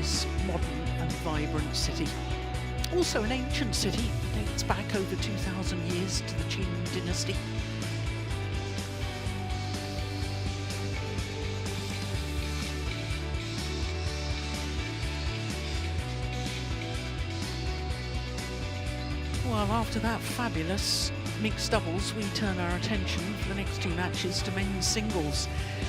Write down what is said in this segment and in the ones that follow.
this modern and vibrant city. Also an ancient city, dates back over 2,000 years to the Qing dynasty. Well, after that fabulous mixed doubles, we turn our attention for the next two matches to men's singles.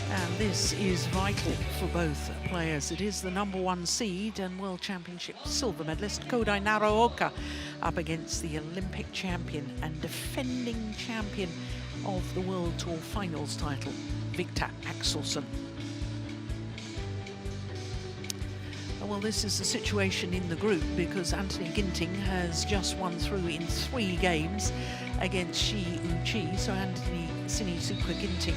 And this is vital for both players. It is the #1 seed and World Championship silver medalist Kodai Naraoka up against the Olympic champion and defending champion of the World Tour finals title, Viktor Axelsen. Well, this is the situation in the group because Anthony Ginting has just won through in 3 games against Shi Yuqi. So Anthony Sinisuka Ginting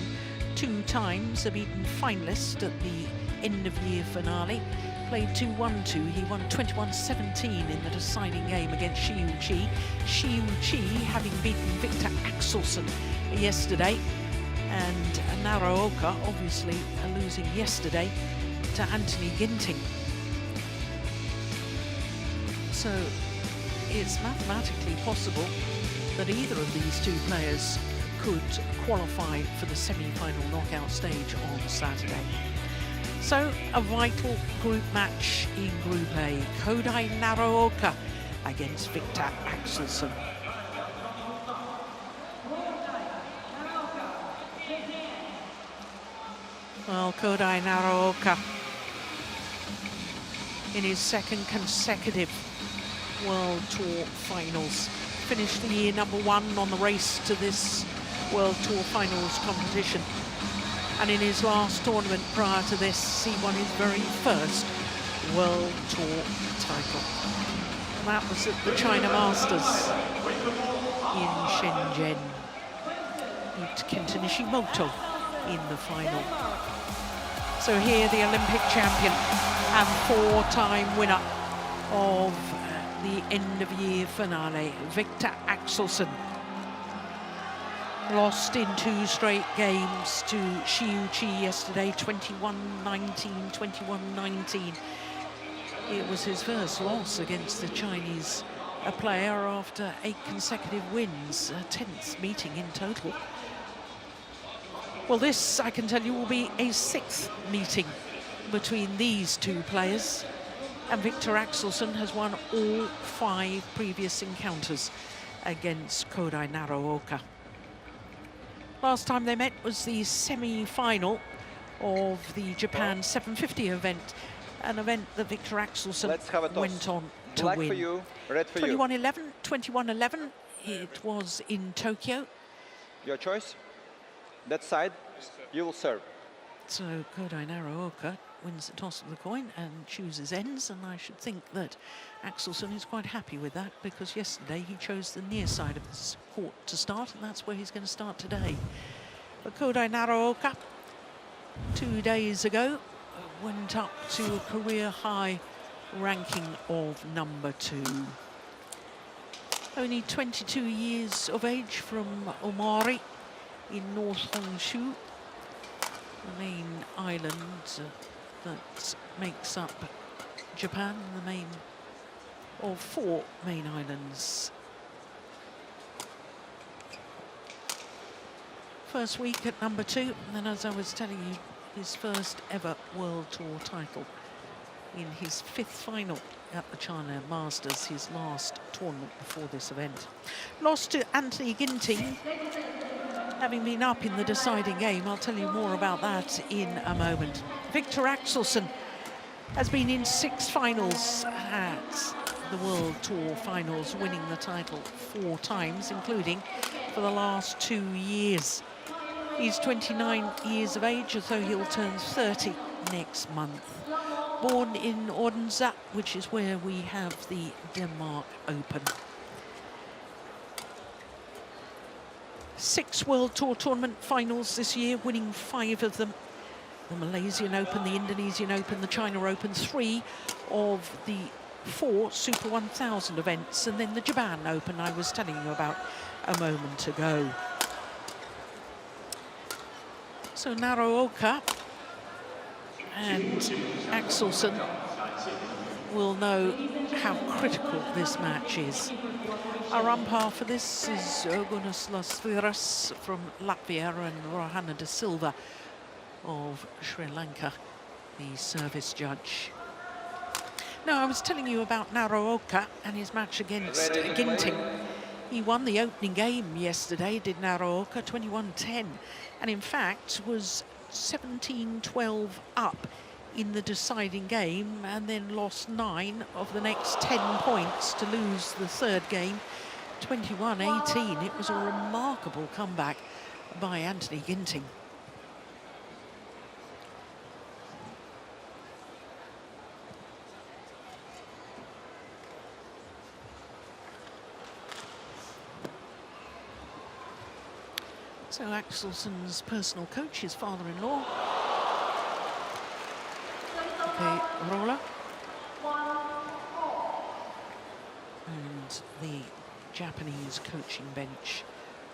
2 times a beaten finalist at the end of year finale. Played 2-1-2. He won 21-17 in the deciding game against Shi Yuqi. Shi Yuqi having beaten Viktor Axelsen yesterday. And Naraoka obviously losing yesterday to Anthony Ginting. So it's mathematically possible that either of these 2 players could qualify for the semi-final knockout stage on Saturday. So a vital group match in Group A. Kodai Naraoka against Viktor Axelsen. Well, Kodai Naraoka in his 2nd consecutive World Tour finals. Finished the year #1 on the race to this World Tour finals competition. And in his last tournament prior to this, he won his very first World Tour title. And that was at the China Masters in Shenzhen. Beat Kenta Nishimoto in the final. So here the Olympic champion and 4-time winner of the end-of-year finale, Viktor Axelsen. Lost in 2 straight games to Shi Yuqi yesterday, 21-19, 21-19. It was his first loss against the Chinese player after 8 consecutive wins, a 10th meeting in total. Well, this, I can tell you, will be a 6th meeting between these 2 players. And Viktor Axelsen has won all 5 previous encounters against Kodai Naraoka. Last time they met was the semi-final of the Japan 750 event, an event that Viktor Axelsen went on to win. For you, red for 21-11, 21-11, it was in Tokyo. Your choice. That side, you will serve. So Kodai Naraoka wins the toss of the coin and chooses ends, and I should think that Axelsen is quite happy with that because yesterday he chose the near side of this court to start, and that's where he's going to start today. But Kodai Naraoka, 2 days ago, went up to a career-high ranking of #2. Only 22 years of age from Omari in North Honshu, the main island that makes up Japan, the main of 4 main islands. First week at #2, and then, as I was telling you, his first ever World Tour title in his 5th final at the China Masters, his last tournament before this event. Lost to Anthony Ginting, having been up in the deciding game. I'll tell you more about that in a moment. Viktor Axelsen has been in 6 finals at the World Tour finals, winning the title 4 times, including for the last 2 years. He's 29 years of age, so he'll turn 30 next month. Born in Odense, which is where we have the Denmark Open. 6 World Tour tournament finals this year, winning 5 of them. The Malaysian Open, the Indonesian Open, the China Open, 3 of the 4 Super 1000 events, and then the Japan Open I was telling you about a moment ago. So Naraoka and Axelsen will know how critical this match is. Our umpire for this is Gunnar Lasviras from Latvia and Rohana de Silva of Sri Lanka, the service judge. Now, I was telling you about Naraoka and his match against Ginting. He won the opening game yesterday, did Naraoka, 21-10, and in fact was 17-12 up in the deciding game, and then lost 9 of the next 10 points to lose the third game, 21-18. It was a remarkable comeback by Anthony Ginting. So Axelsen's personal coach, his father-in-law, Rola, and the Japanese coaching bench,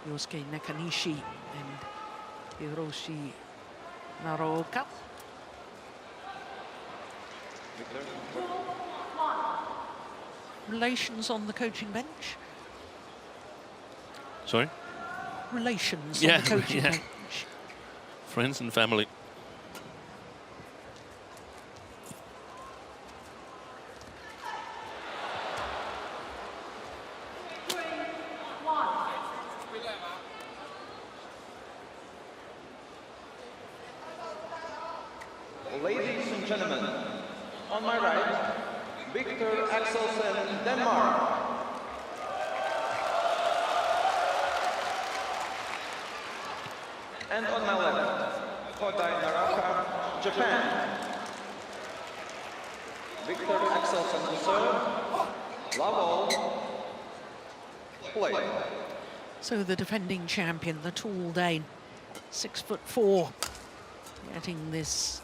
Yosuke Nakanishi and Hiroshi Naraoka. Relations on the coaching bench? Sorry? Relations on the coaching bench. Friends and family. Ladies and gentlemen, on my right, Viktor Axelsen, Denmark. And on my left, Kodai Naraoka, Japan. Viktor Axelsen to serve, love all, play. So the defending champion, the tall Dane, 6'4", getting this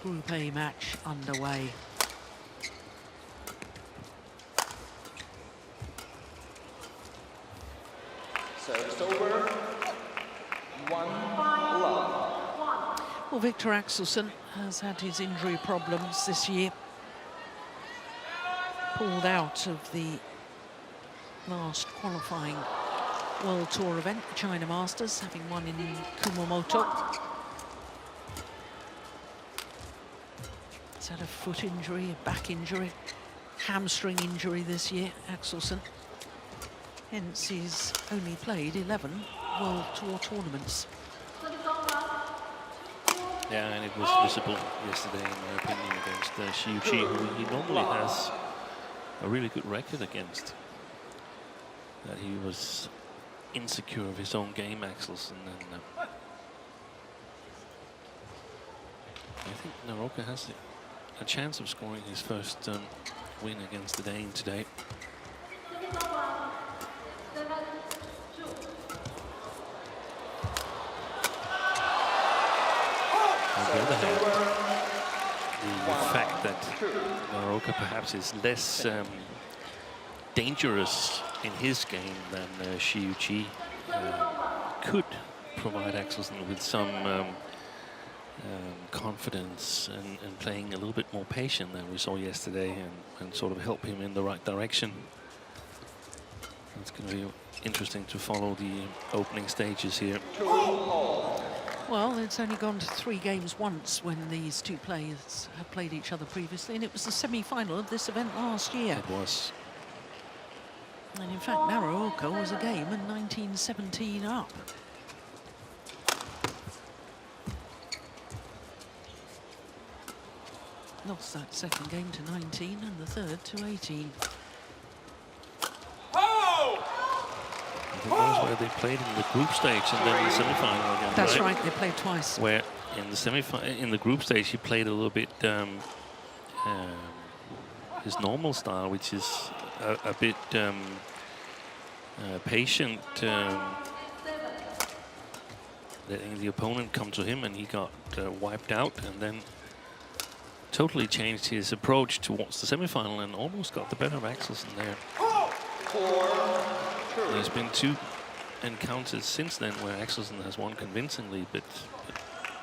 Group A match underway. Service over. 1-love. Well, Viktor Axelsen has had his injury problems this year. Pulled out of the last qualifying World Tour event, the China Masters, having won in Kumamoto. He's had a foot injury, a back injury, hamstring injury this year, Axelsen. Hence, he's only played 11 World Tour tournaments. Yeah, and it was visible yesterday, in my opinion, against Xiu Qi, who he normally has a really good record against. That he was insecure of his own game, Axelsen, and I think Naraoka has a chance of scoring his first win against the Dane today. On the other hand, the fact that Naraoka perhaps is less dangerous in his game than Xiu Qi could provide Axelsen with some confidence and playing a little bit more patient than we saw yesterday, and sort of help him in the right direction. It's going to be interesting to follow the opening stages here. Well, it's only gone to 3 games once when these two players have played each other previously, and it was the semi-final of this event last year. It was. And in fact, Naraoka was a game in 1917 up. Lost that second game to 19 and the third to 18. I think that was where they played in the group stage and then the semi-final again. That's right, they played twice. Where in the group stage he played a little bit his normal style, which is a bit patient, letting the opponent come to him, and he got wiped out, and then totally changed his approach towards the semi-final and almost got the better of Axelsen there. There's been 2 encounters since then where Axelsen has won convincingly, but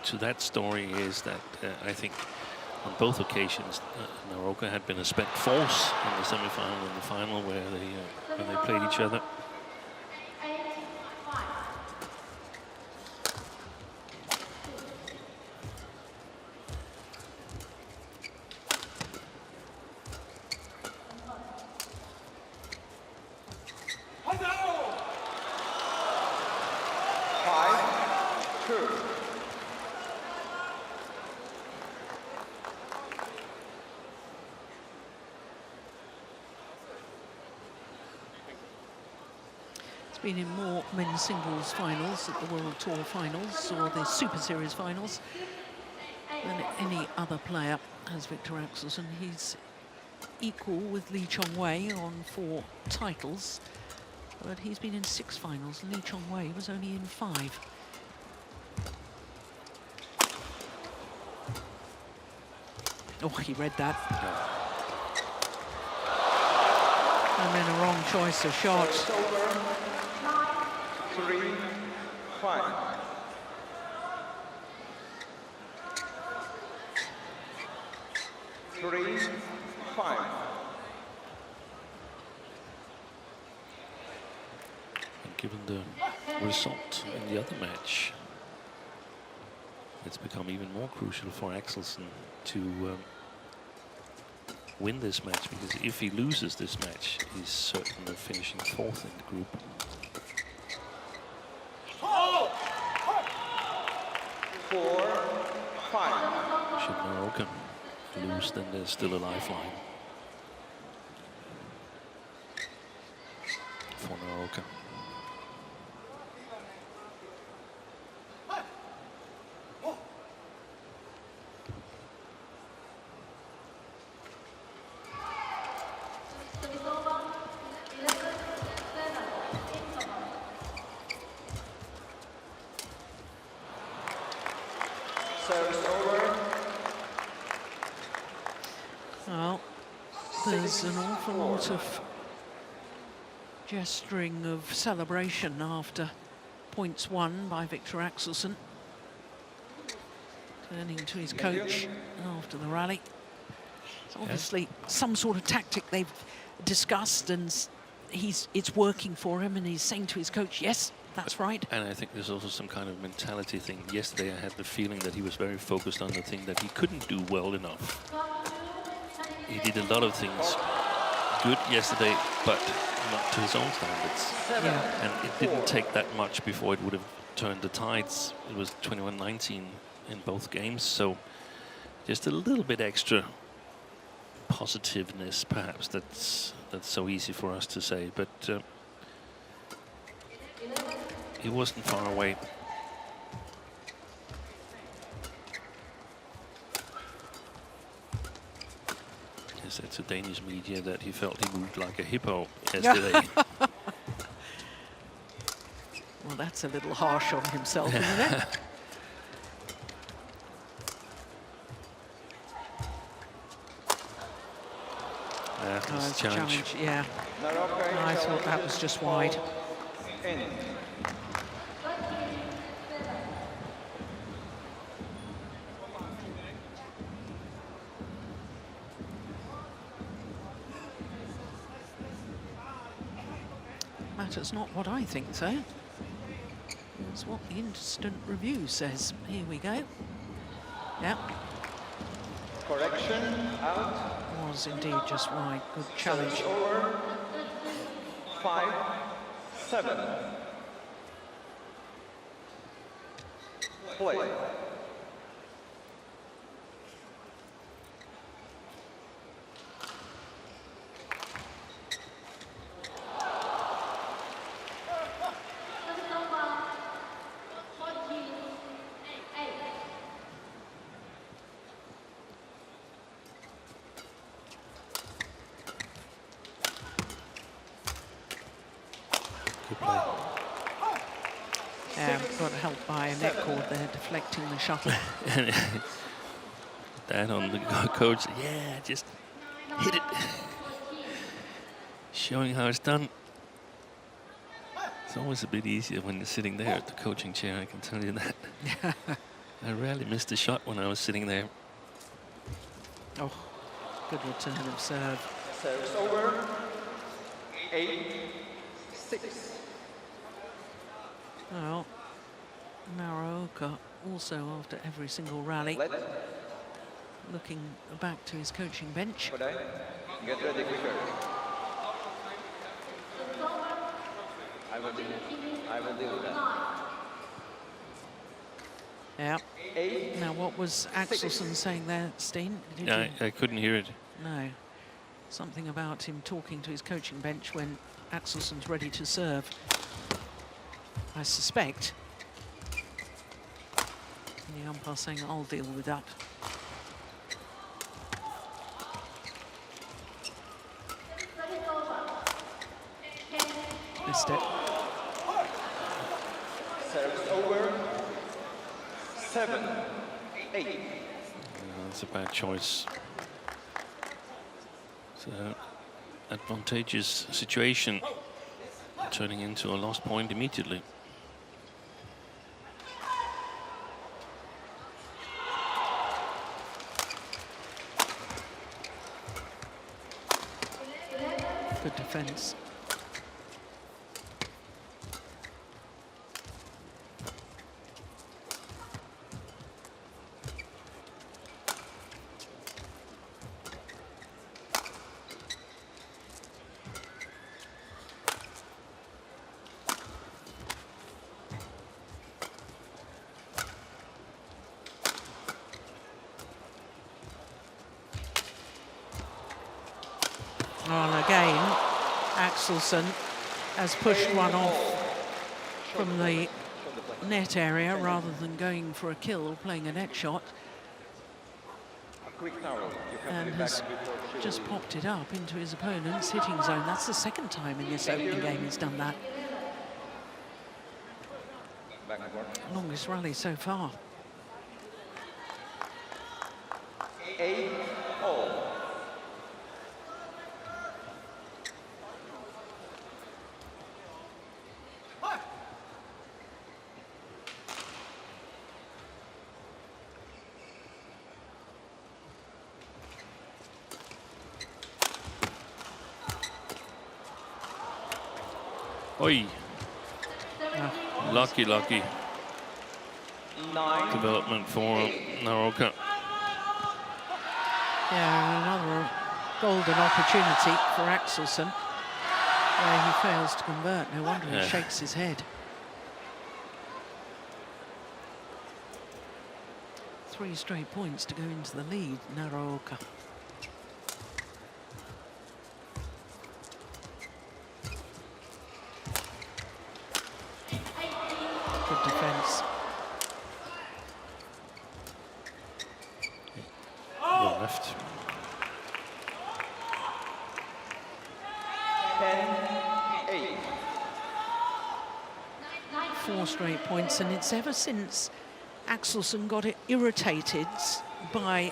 to that story is that I think on both occasions, Naraoka had been a spent force in the semi-final and the final where they played each other. Been in more men's singles finals at the World Tour finals or the Super Series finals than any other player, as Viktor Axelsen. He's equal with Lee Chong-wei on 4 titles, but he's been in 6 finals. Lee Chong-wei was only in 5. Oh, he read that. And then a wrong choice of shots. 3-5. And given the result in the other match, it's become even more crucial for Axelsen to win this match, because if he loses this match, he's certain of finishing 4th in the group. Should Naraoka lose, then there's still a lifeline for Naraoka. Well, there's an awful lot of gesturing of celebration after points won by Viktor Axelsen. Turning to his coach after the rally. It's obviously some sort of tactic they've discussed, and it's working for him, and he's saying to his coach, yes, that's right. And I think there's also some kind of mentality thing. Yesterday I had the feeling that he was very focused on the thing that he couldn't do well enough. He did a lot of things good yesterday, but not to his own standards. Yeah. And it didn't take that much before it would have turned the tides. It was 21-19 in both games, so just a little bit extra positiveness, perhaps. That's so easy for us to say, but he wasn't far away. He said to Danish media that he felt he moved like a hippo yesterday. Well, that's a little harsh on himself, isn't it? Nice challenge. Yeah. I thought that was just wide. Matters not what I think, so. It's what the instant review says. Here we go. Yeah. Correction, out. Was indeed just wide. Good challenge. Over. 5-7. Play. Got helped by a net cord there, deflecting the shuttle. That on the coach, yeah, just hit it. Showing how it's done. It's always a bit easier when you're sitting there at the coaching chair, I can tell you that. I rarely missed a shot when I was sitting there. Oh, good return of serve. Service over. 8-6. Well, Naraoka also after every single rally Let looking back to his coaching bench. Kodai, get ready quicker. I will deal with that. Yeah. 8. Now, what was Axelsen saying there, Steen? Did Yeah, you? I couldn't hear it. No. Something about him talking to his coaching bench when Axelsen's ready to serve. I suspect. The umpire saying, I'll deal with that. Missed it. Service over. 7-8. That's a bad choice. So, advantageous situation, turning into a lost point immediately. Good defence. And again, Axelsen has pushed one off from the net area rather than going for a kill or playing a net shot, and has just popped it up into his opponent's hitting zone. That's the second time in this opening game he's done that. Longest rally so far. 8-all. Oi, Oh, lucky 9. development for Naraoka. yeah, another golden opportunity for Axelsen, where he fails to convert. No wonder he Yeah. shakes his head. 3 straight points to go into the lead, Naraoka. Good defence. Well left. 10-8. 4 straight points, and it's ever since Axelsen got irritated by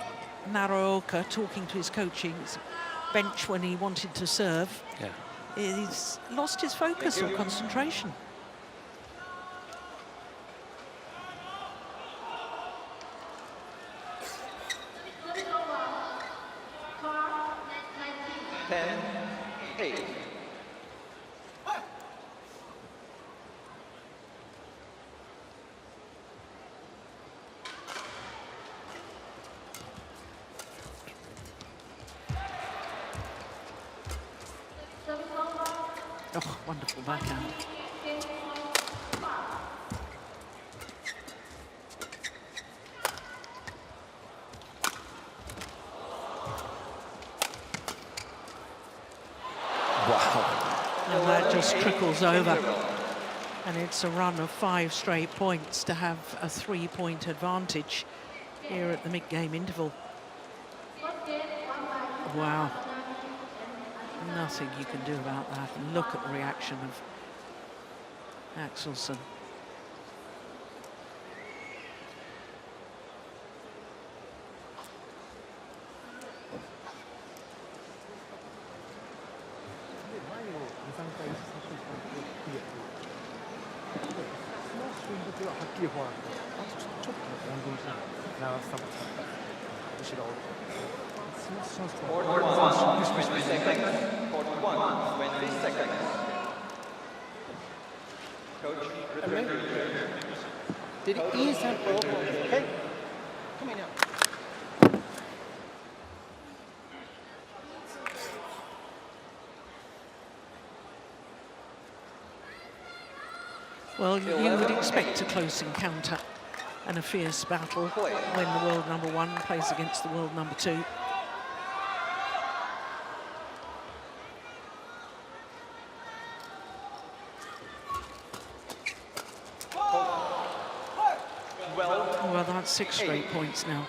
Naraoka talking to his coaching bench when he wanted to serve. Yeah. He's lost his focus or concentration. Oh, wonderful backhand. Wow. And that just trickles over. And it's a run of 5 straight points to have a 3-point advantage here at the mid-game interval. Wow. Nothing you can do about that. And look at the reaction of Axelsen. Court 1, 20 seconds. Court 1, 20 seconds. Coach, return. Did he ease that ball? Okay. Come in now. Well, you would expect a close encounter and a fierce battle when the world number 1 plays against the world number 2. Well, that's 6 straight points now.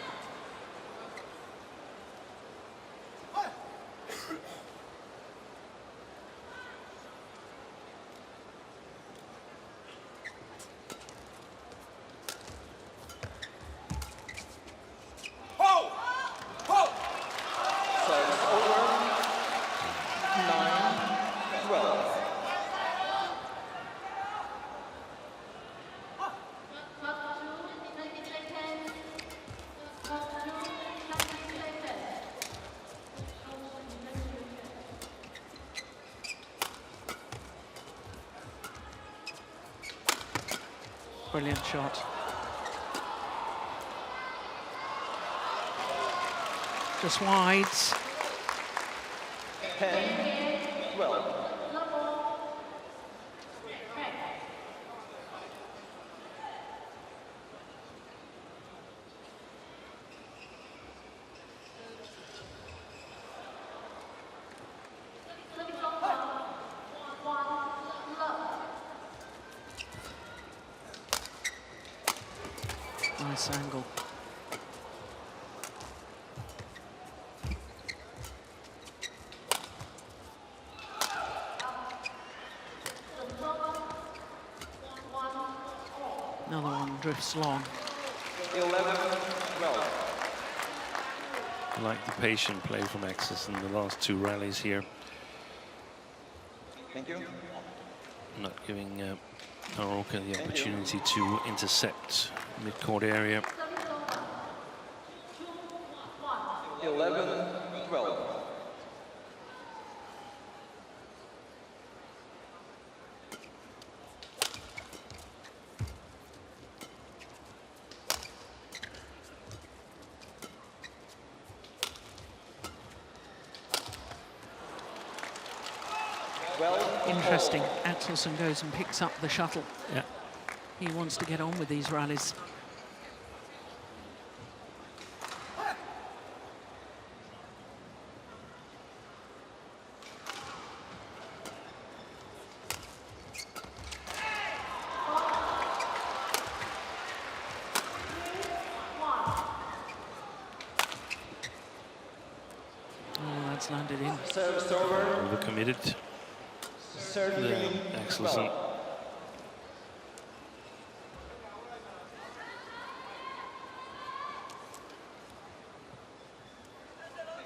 Brilliant shot. Just wide. 10, 12. Nice angle. Another one drifts long. 11, 12. I like the patient play from Axelsen in the last 2 rallies here. Thank you. Not giving Naraoka the opportunity to intercept mid-court area. 11, 12. Interesting. Axelsen goes and picks up the shuttle. Yeah. He wants to get on with these rallies. Oh, that's landed in. Service over. Overcommitted. Serving. Axelsen.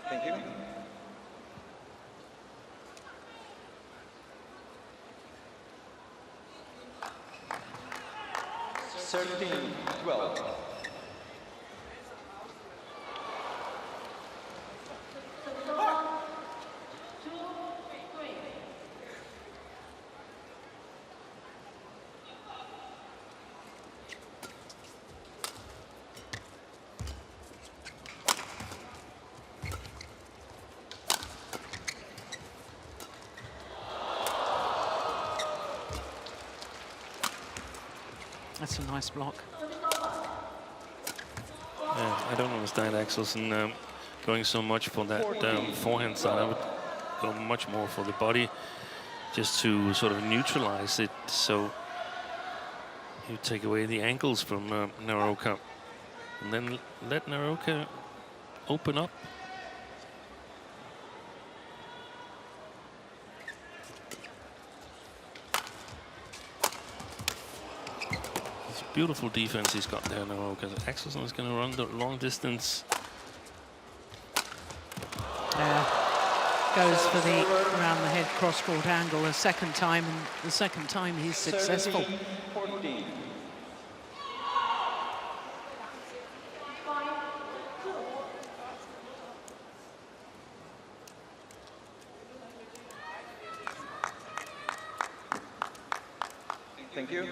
Thank you. Thirteen, 12. That's a nice block. Yeah, I don't understand Axelsen going so much for that forehand side. I would go much more for the body, just to sort of neutralize it, so you take away the ankles from Naraoka, and then let Naraoka open up. Beautiful defense he's got there now, because Axelsen is going to run the long distance. Goes for the around the head cross-court angle a second time, and the second time he's successful. 14. Thank you.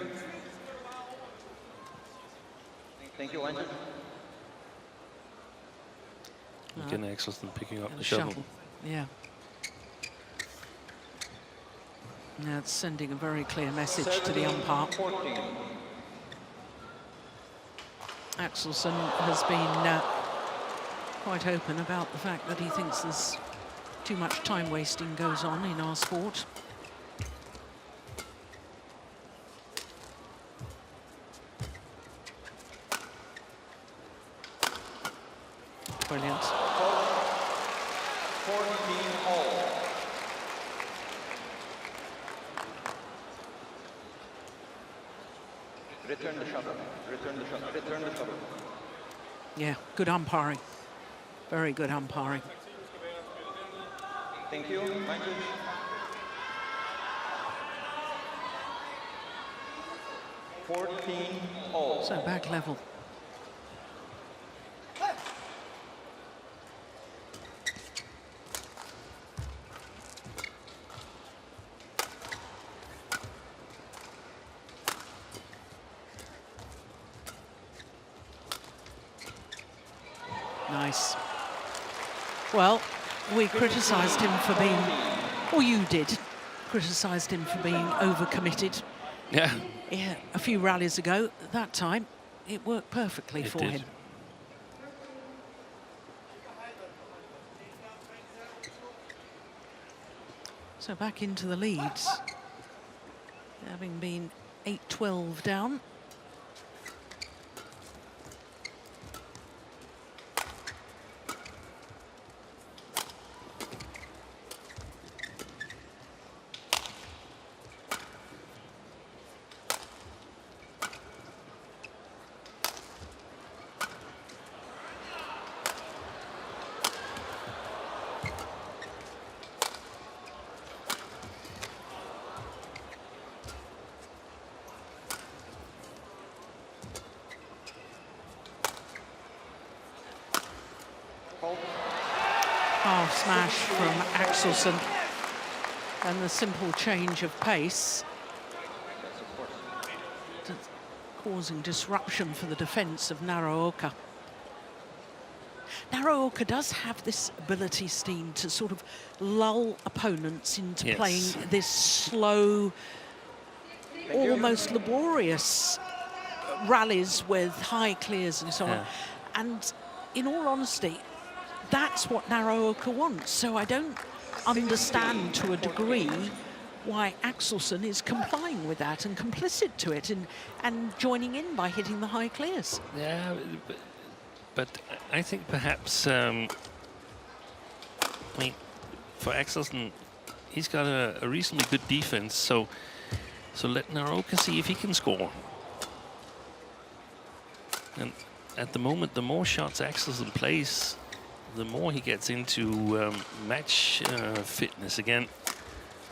Thank you, Andrew. Again, Axelsen picking up the shuttle. Yeah. Now it's sending a very clear message to the umpire. 14. Axelsen has been quite open about the fact that he thinks there's too much time wasting goes on in our sport. Brilliant. 14 all. Return the shuttle. Return the shuttle. Return the shuttle. Yeah, good umpiring. Very good umpiring. Thank you. Thank you. All. So back level. Nice. Well, we criticised him for being, or you did, criticised him for being overcommitted. Yeah. Yeah, a few rallies ago. That time, it worked perfectly It for did. him. So back into the leads, having been 8-12 down. Half smash from Axelsen, and the simple change of pace causing disruption for the defence of Naraoka. Naraoka does have this ability, Steen, to sort of lull opponents into playing this slow, almost laborious rallies with high clears and so on. And in all honesty, that's what Naraoka wants. So I don't understand to a degree why Axelsen is complying with that and complicit to it and joining in by hitting the high clears. Yeah, but I think perhaps, I mean, for Axelsen, he's got a reasonably good defense, so let Naraoka see if he can score. And at the moment, the more shots Axelsen plays, the more he gets into match fitness again.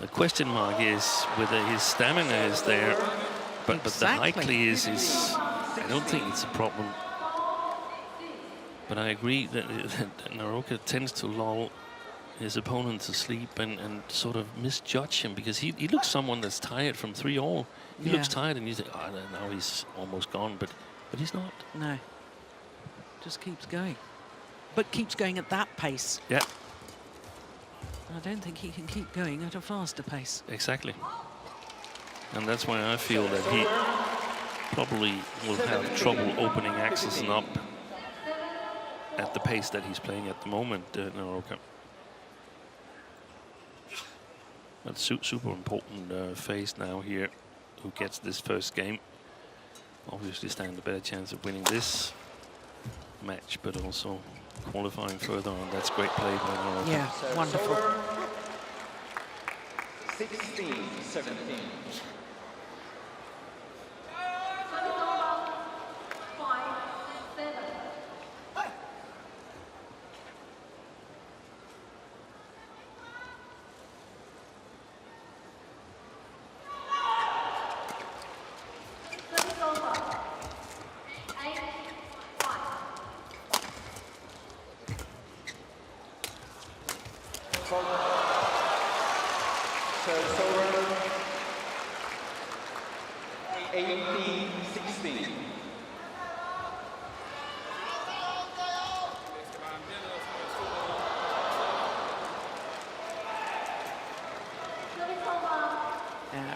The question mark is whether his stamina is there, but the high clears is, I don't think it's a problem. But I agree that Naraoka tends to lull his opponent to sleep and sort of misjudge him, because he looks someone that's tired from 3-all. He looks tired, and you think, oh, now he's almost gone, but he's not. No, just keeps going. But keeps going at that pace. Yeah. I don't think he can keep going at a faster pace. Exactly. And that's why I feel that he probably will have trouble opening Axelsen up at the pace that he's playing at the moment, Naraoka. That's super important phase now here. Who gets this first game? Obviously stand a better chance of winning this match, but also qualifying further on. That's great play by Naraoka. Yeah, wonderful. 16-17. 18-16.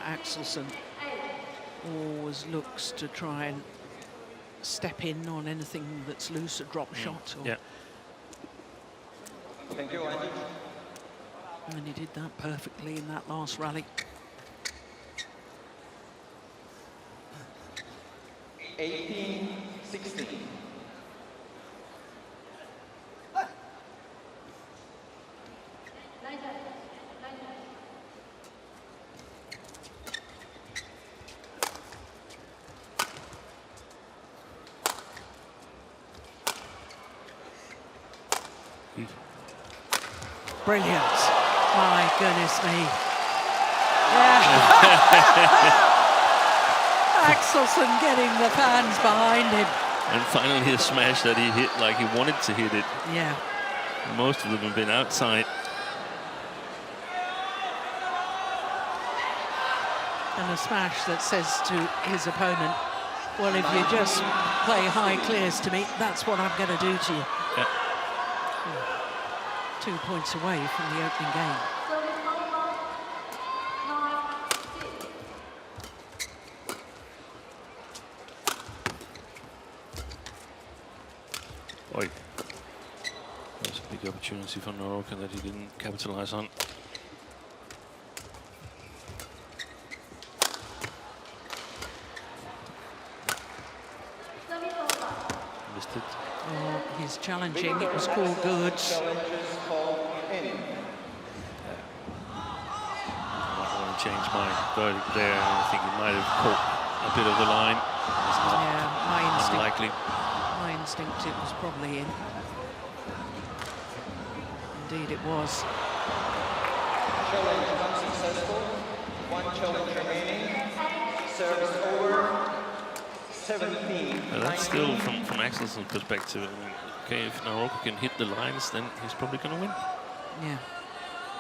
Axelsen always looks to try and step in on anything that's loose, a drop shot. Or, yeah. Thank you, Andy. and he did that perfectly in that last rally. 18-16. Brilliant. My goodness me. Yeah. Axelsen getting the fans behind him. And finally a smash that he hit like he wanted to hit it. Yeah. Most of them have been outside. And a smash that says to his opponent, well, if you just play high clears to me, that's what I'm going to do to you. Yeah. 2 points away from the opening game. Oi. There's a big opportunity for Naraoka that he didn't capitalize on. Missed it. Oh, he's challenging. It was called good. Challenges called in. I might want to change my verdict there. I think he might have caught a bit of the line. It's not Yeah, my instinct. unlikely. My instinct, it was probably in. Indeed, it was. Challenge unsuccessful. One challenge remaining. Service over. 17. Well, that's still from Axelsen's perspective. I mean, okay, if Naraoka can hit the lines, then he's probably going to win. Yeah.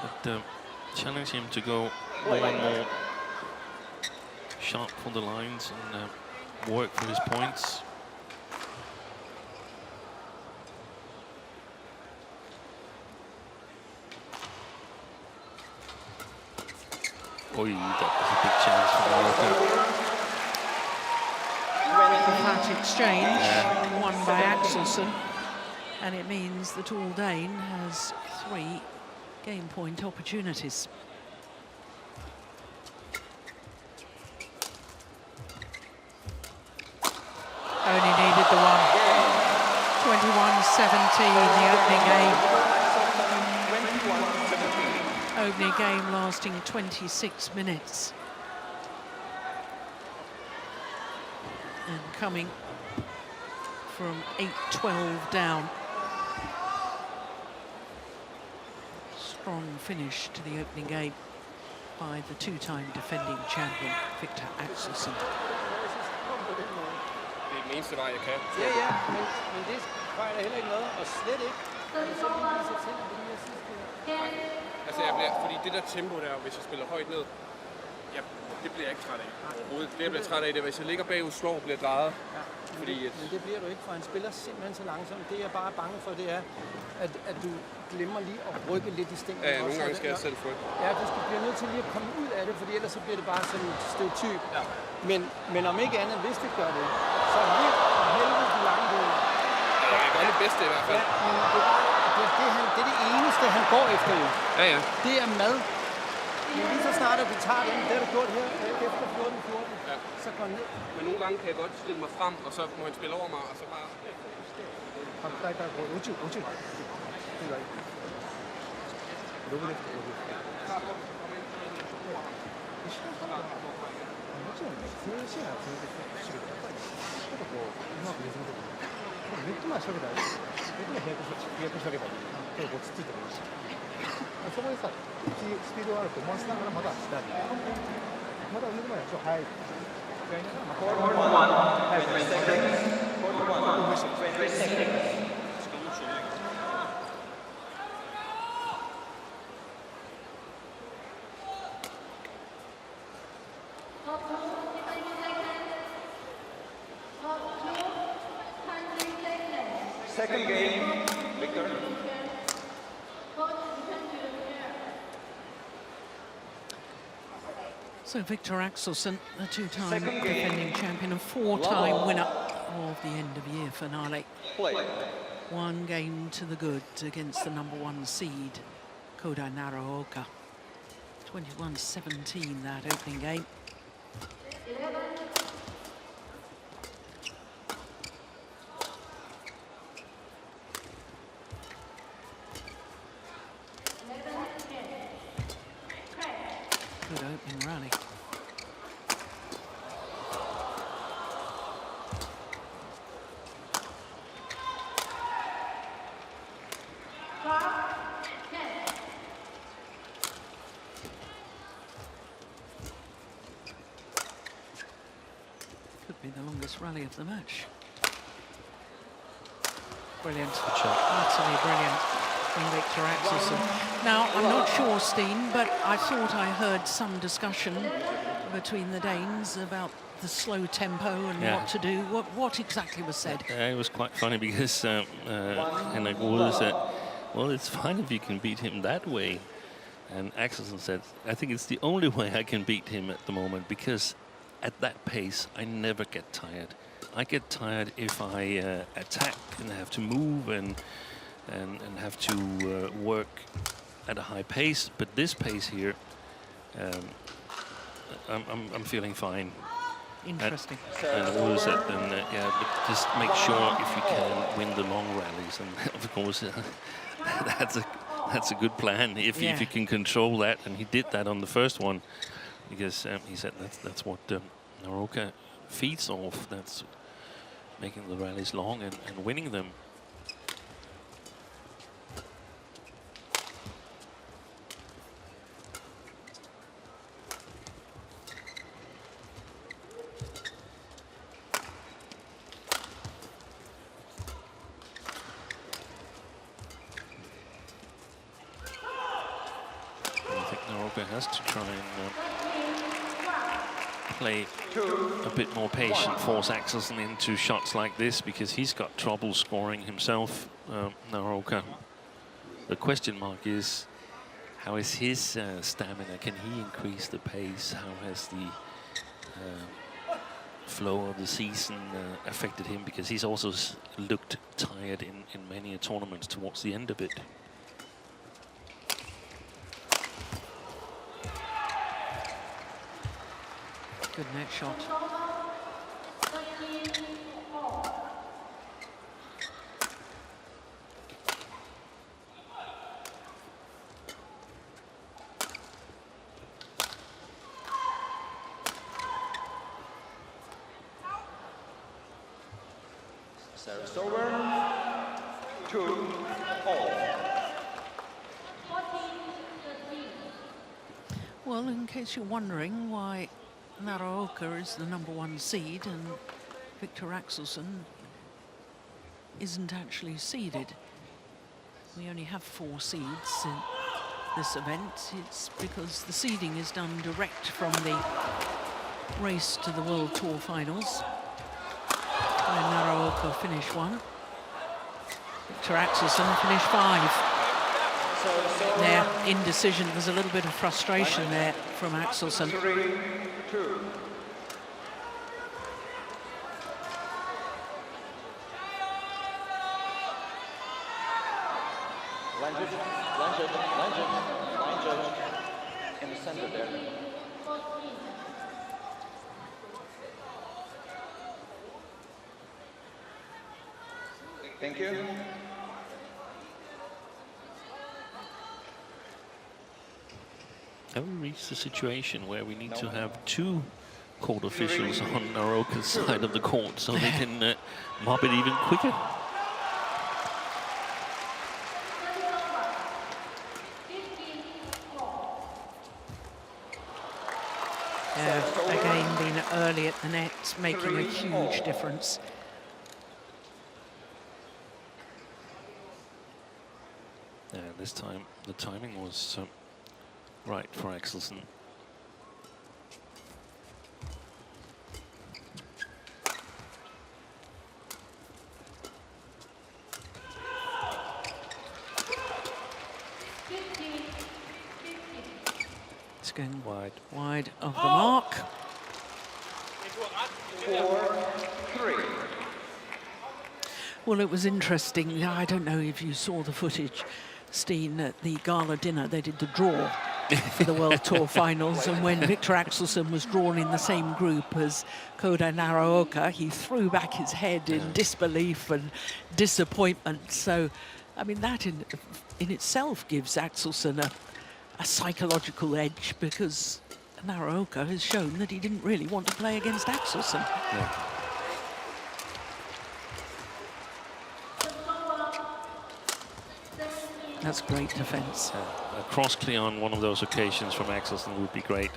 But challenge him to go more and more sharp for the lines and work for his points. Oh, that was a big chance for Naraoka. Flat exchange, won by Axelsen. And it means that Aldane has 3 game point opportunities. Only needed the one. 21-17, the opening game. 21-17. Opening game lasting 26 minutes. And coming from 8-12 down. Strong finish to the opening game by the 2-time defending champion, Viktor Axelsen. Det er den eneste vej, jeg kan. Ja, men det fejler heller ikke noget, og slet ikke. Altså, fordi det der tempo der, hvis jeg spiller højt ned, ja, det bliver jeg ikke træt af overhovedet. Det jeg bliver træt af, det er, hvis jeg ligger bagud, slår og bliver drejet. Ja, fordi men det bliver du ikke, for en spiller simpelthen så langsomt. Det jeg bare er bange for, det er, at du glemmer lige at rykke lidt i stængen. Ja, nogle gange skal jeg selv rykke. Ja, du bliver nødt til lige at komme ud af det, fordi ellers så bliver det bare sådan et stereotyp. Ja. Men om ikke andet, hvis det gør det, så er det helvede langt ud. Ja, jeg gør det bedste i hvert fald. Ja, men det er det eneste, han går efter jo. Ja, ja. Det er mad. Men lige så snart, at du tager den, det har du gjort her efter 14-14, Ja. så går ned. Men nogle gange kan jeg godt stille mig frem, og så må han spille over mig, og så bare... 反対からこう宇宙以外ロブレフトロブもちろんねそういうシーンは続けてほしいけどやっぱりちょっとこううまくリズムとかネット前仕掛けたらネット前飛躍しかけたりちょっと落ち着いてもいいしそこでさスピードがあると思わせながらまた下にまたネット前はちょっと速いやりながらまた 41, 20 seconds. 41, 20 seconds. Second game, Viktor. So Viktor Axelsen, the two-time defending champion and four-time winner of the end-of-year finale. Play. One game to the good against the #1 seed, Kodai Naraoka. 21-17 that opening game. Good opening rally. Could be the longest rally of the match. Brilliant. Utterly brilliant from Viktor Axelsen. Now, I'm not sure, Steen, but I thought I heard some discussion between the Danes about the slow tempo and what to do. What exactly was said? It was quite funny because Henrik Wood said, well, it's fine if you can beat him that way. And Axelsen said, I think it's the only way I can beat him at the moment, because at that pace, I never get tired. I get tired if I attack and have to move and have to work at a high pace. But this pace here, I'm feeling fine. Interesting. And Ole said, then, yeah, but just make sure if you can win the long rallies. And of course, that's a good plan if you can control that. And he did that on the first one, because he said that's what Naraoka feeds off. That's making the rallies long and winning them. Has to try and play a bit more patient, force Axelsen into shots like this, because he's got trouble scoring himself, Naraoka. The question mark is, how is his stamina? Can he increase the pace? How has the flow of the season affected him? Because he's also looked tired in many tournaments towards the end of it. Good net shot. Service over. 2-all. Well, in case you're wondering why Naraoka is the #1 seed and Viktor Axelsen isn't actually seeded. We only have 4 seeds in this event. It's because the seeding is done direct from the race to the World Tour finals. Where Naraoka finished 1. Viktor Axelsen finished 5. Their indecision, there's a little bit of frustration there from Axelsen. 3-2. Line judge in the center there. Thank you. Have we reached a situation where we need to have 2 court officials on Naraoka's side of the court so they can mop it even quicker? Again, being early at the net, making a huge difference. Yeah, this time the timing was right for Axelsen. It's going Wide. wide of the mark. 4-3. Well, it was interesting. I don't know if you saw the footage, Steen, at the gala dinner. They did the draw for the World Tour finals, and when Viktor Axelsen was drawn in the same group as Kodai Naraoka, he threw back his head in disbelief and disappointment. So, I mean, that in itself gives Axelsen a psychological edge, because Naraoka has shown that he didn't really want to play against Axelsen. Yeah. That's great defence. A cross clear on one of those occasions from Axelsen would be great.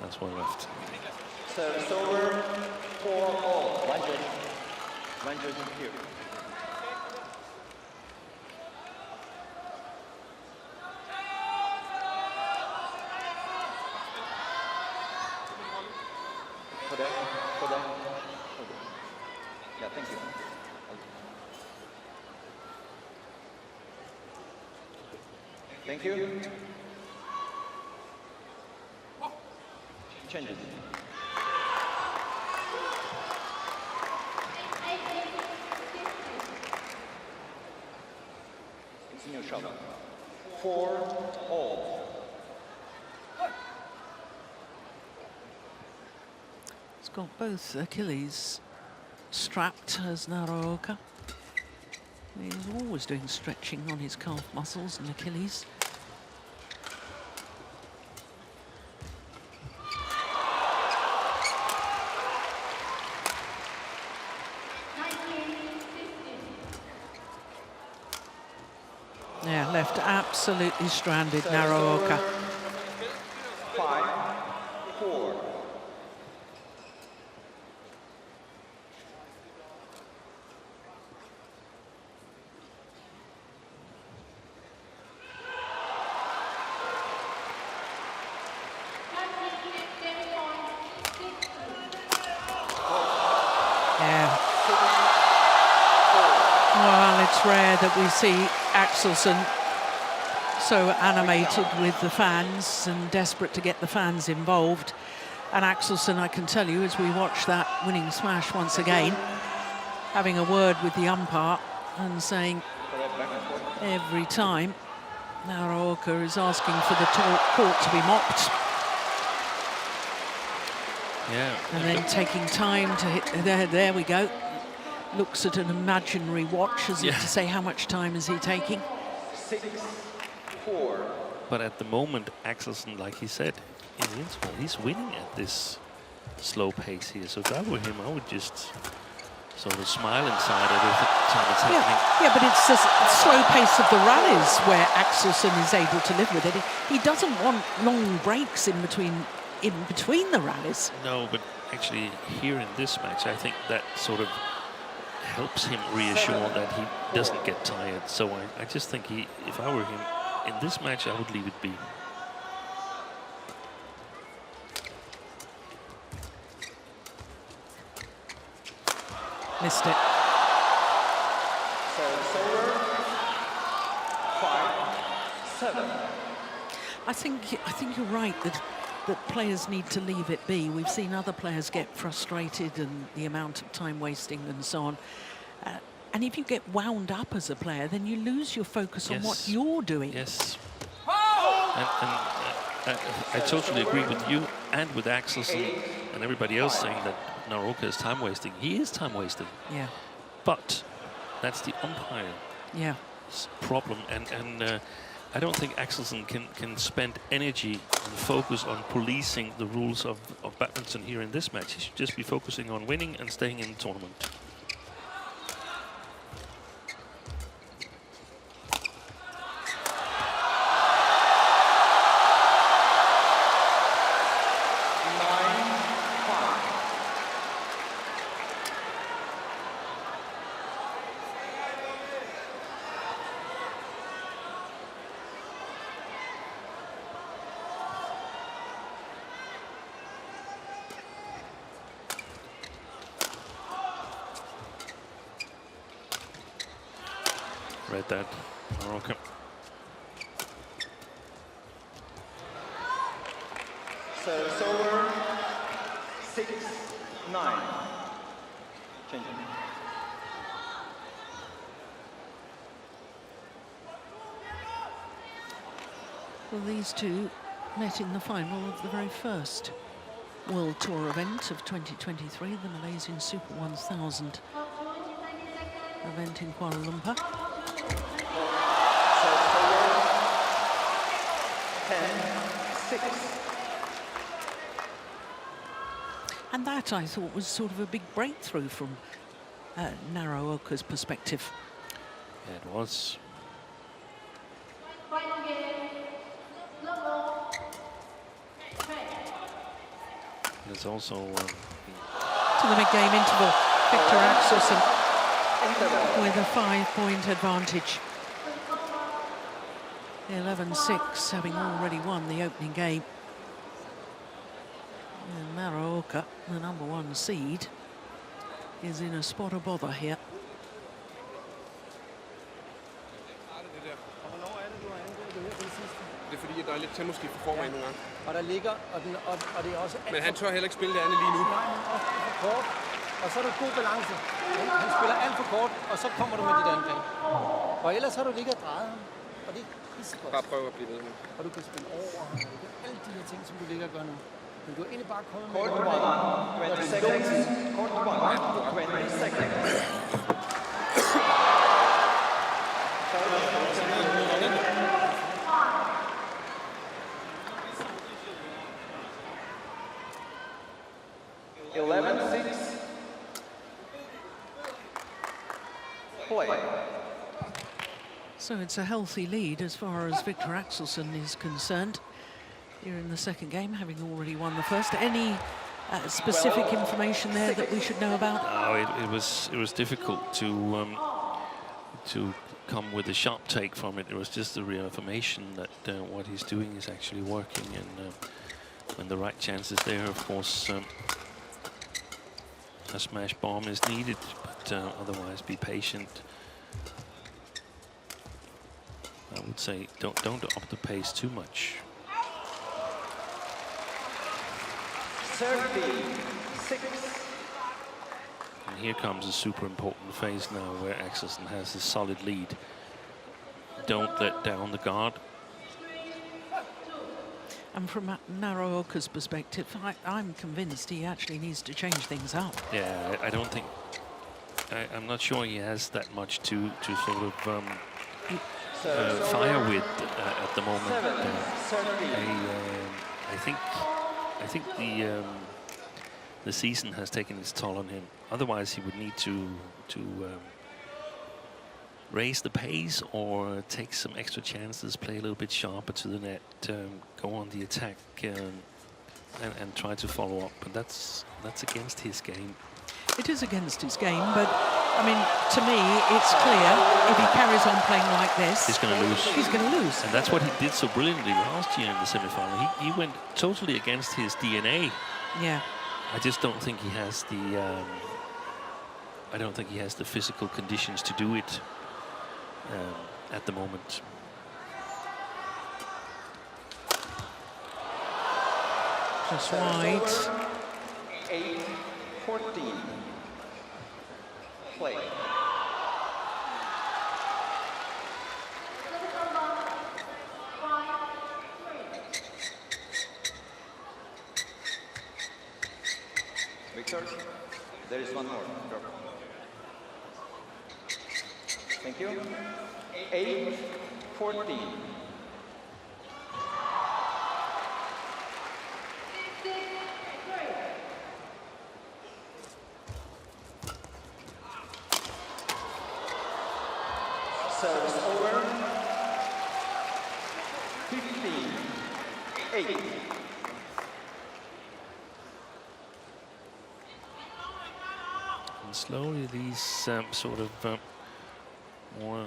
That's one left. Service over, 4-all. 100 here. Kodai. Yeah, thank you. Thank you. Changes. It's a new shot. 4-all. He's got both Achilles strapped as Naraoka. He's always doing stretching on his calf muscles and Achilles. Yeah, left absolutely stranded, Naraoka. 5-4. Yeah. Well, it's rare that we see Axelsen so animated with the fans and desperate to get the fans involved. And Axelsen, I can tell you, as we watch that winning smash once again, having a word with the umpire and saying every time Naraoka is asking for the court to be mopped. Yeah. And then taking time to hit, there we go. Looks at an imaginary watch as if to say, how much time is he taking? 6-4. But at the moment, Axelsen, like he said in the interval, he's winning at this slow pace here. So if I were him, I would just sort of smile inside every time it's happening. Yeah, but it's the slow pace of the rallies where Axelsen is able to live with it. He doesn't want long breaks in between the rallies. No, but actually here in this match, I think that sort of helps him reassure that he doesn't get tired. So I just think if I were him in this match, I would leave it be. Missed it. Service over, 5-7. I think you're right that players need to leave it be. We've seen other players get frustrated and the amount of time wasting and so on. And if you get wound up as a player, then you lose your focus on what you're doing. Yes. And I totally agree with you and with Axelsen and everybody else saying that Naraoka is time wasting. He is time wasting. Yeah. But that's the umpire problem. And I don't think Axelsen can spend energy and focus on policing the rules of badminton here in this match. He should just be focusing on winning and staying in the tournament. Read that, Naraoka. Service over. 6-9. Changing. Well, these two met in the final of the very first World Tour event of 2023, the Malaysian Super 1000 event in Kuala Lumpur. 10-6. And that, I thought, was sort of a big breakthrough from Naraoka's perspective. Yeah, it was. There's also To the mid-game interval, Viktor Axelsen with a 5-point advantage. 11-6, having already won the opening game. And Naraoka, the #1 seed, is in a spot of bother here. Det er fordi, at der er lidt temposkift på forvejen nogle gange. Og der ligger, og det er også... Men han tør heller ikke spille det andet lige nu. Nej, men også for kort. Og så er der god balance. Han spiller alt for kort, og så kommer du med dit angreb. Og ellers har du ligget og drejet ham. Og det er pissegodt. Bare prøv at blive ved nu. Og du kan spille over ham. Du kan alle de her ting, som du ligger og gør nu. Men du er egentlig bare kommet med... Court 1, 20 seconds. Court 1, 20 seconds. Play. So it's a healthy lead as far as Viktor Axelsen is concerned here in the second game, having already won the first. Any specific information there that we should know about? No, it was difficult to come with a sharp take from it. It was just the reaffirmation that what he's doing is actually working, and when the right chance is there, of course, a smash bomb is needed, but otherwise be patient. I would say don't up the pace too much. 36. And here comes a super important phase now where Axelsen has a solid lead. Don't let down the guard. And from Naraoka's perspective, I'm convinced he actually needs to change things up. Yeah, I don't think... I'm not sure he has that much to sort of fire with at the moment. I think the season has taken its toll on him. Otherwise, he would need to raise the pace or take some extra chances, play a little bit sharper to the net, go on the attack, and try to follow up. But that's against his game. It is against his game, but I mean, to me, it's clear if he carries on playing like this, he's going to lose. He's going to lose. And that's what he did so brilliantly last year in the semi-final. He went totally against his DNA. Yeah. I just don't think he has the. I don't think he has the physical conditions to do it at the moment. Just wide. 8-14. Play. Viktor, there is one more. Drop. Thank you. 8-14. Service over. 15-8. And slowly these sort of more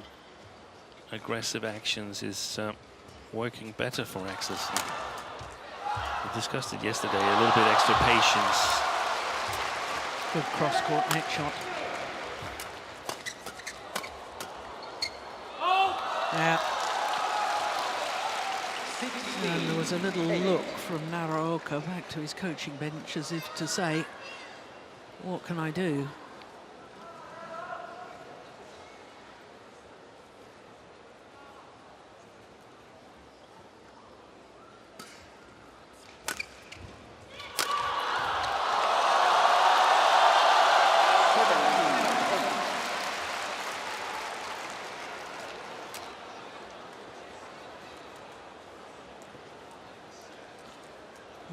aggressive actions is working better for Axelsen. We discussed it yesterday, a little bit extra patience. Good cross-court net shot. Yeah. And there was a little look from Naraoka back to his coaching bench as if to say, what can I do?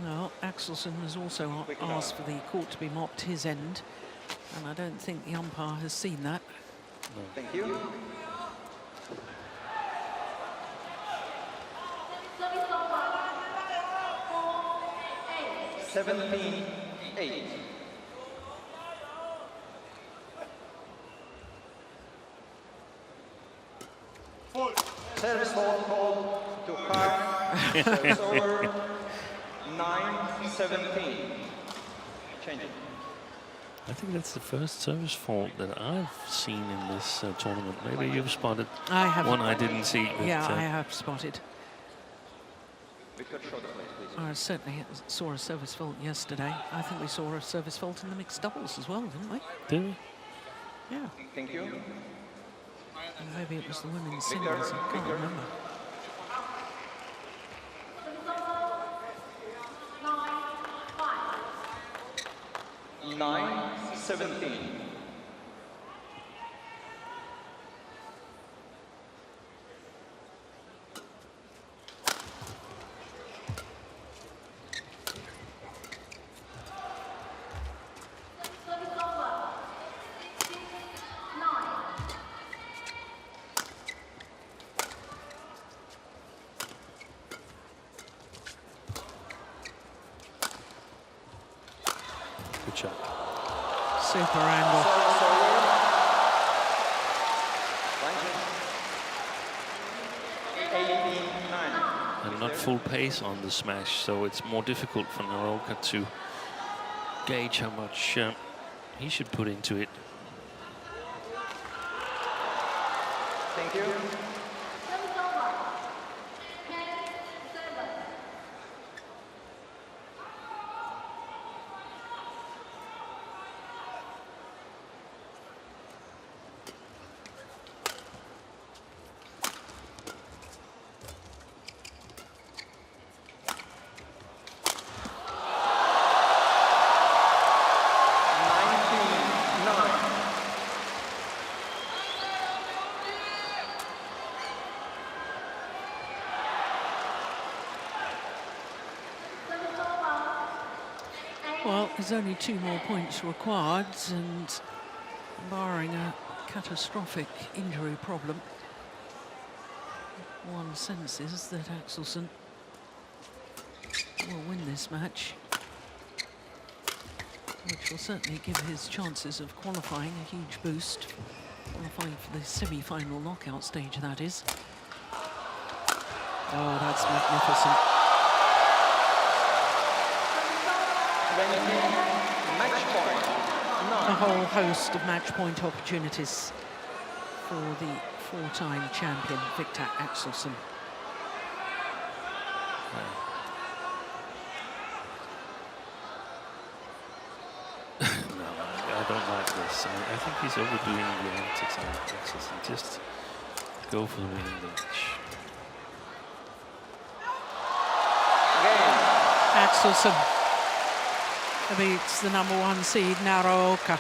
Well, Axelsen has also asked for the court to be mopped his end, and I don't think the umpire has seen that. No. Thank you. Seventeen, 8. Service fault called to Car. Service over. 9-17. Change it. I think that's the first service fault that I've seen in this tournament. Maybe you've spotted I have. one I didn't see. But, Yeah, I have spotted. Viktor, show the plate, please. I certainly saw a service fault yesterday. I think we saw a service fault in the mixed doubles as well, didn't we? Did we? Yeah. Thank you. And maybe it was the women's singles. I can't remember. Nine, 17. Good shot. Super angle. And not full pace on the smash, so it's more difficult for Naraoka to gauge how much he should put into it. Thank you. Well, there's only 2 more points required, and barring a catastrophic injury problem, one senses that Axelsen will win this match, which will certainly give his chances of qualifying a huge boost. Qualifying for the semi-final knockout stage, that is. Oh, that's magnificent. Match point. A whole host of match point opportunities for the 4-time champion, Viktor Axelsen. No, I don't like this. I think he's overdoing the antics on Axelsen. Just go for the winning match. Axelsen beats the #1 seed Naraoka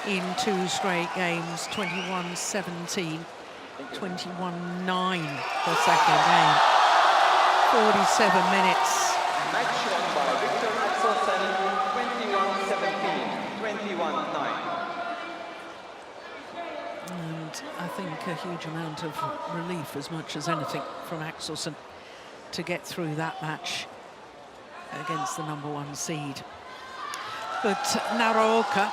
in 2 straight games, 21-17, 21-9 the second game. 47 minutes. Match won by Viktor Axelsen, 21-17, 21-9. And I think a huge amount of relief, as much as anything, from Axelsen to get through that match against the #1 seed. But Naraoka,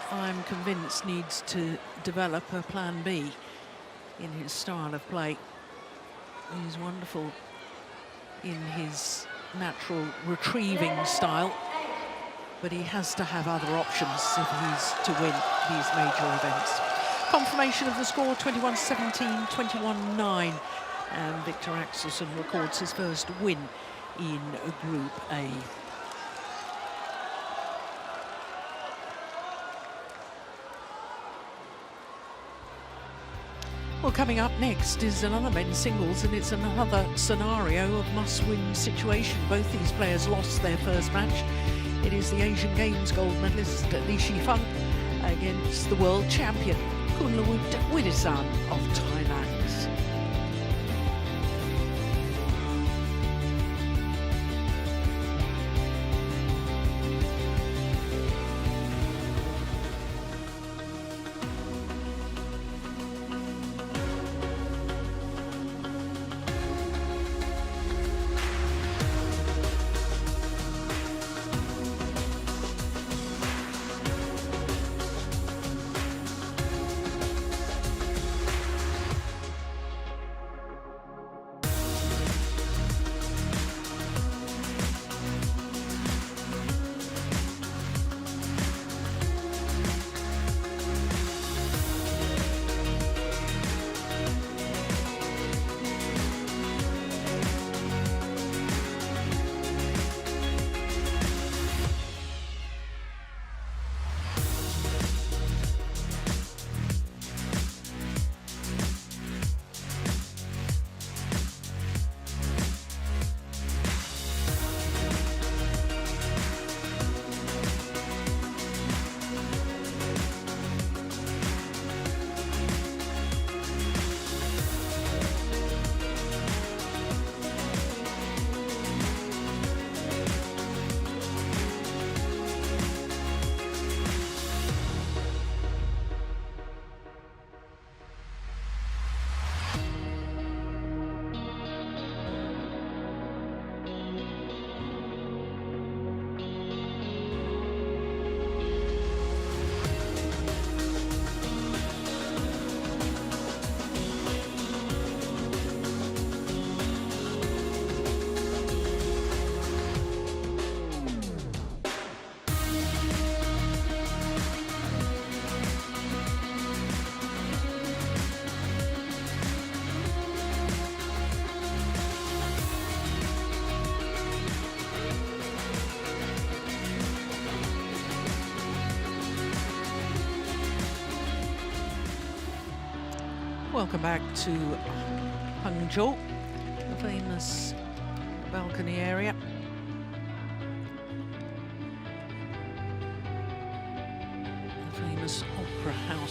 I'm convinced, needs to develop a plan B in his style of play. He's wonderful in his natural retrieving style, but he has to have other options if he's to win these major events. Confirmation of the score, 21-17, 21-9. And Viktor Axelsen records his first win in Group A. Well, coming up next is another men's singles, and it's another scenario of must-win situation. Both these players lost their first match. It is the Asian Games gold medalist Lee Shifeng against the world champion Kunlawut Widisan of Thailand. Welcome back to Hangzhou, the famous balcony area. The famous opera house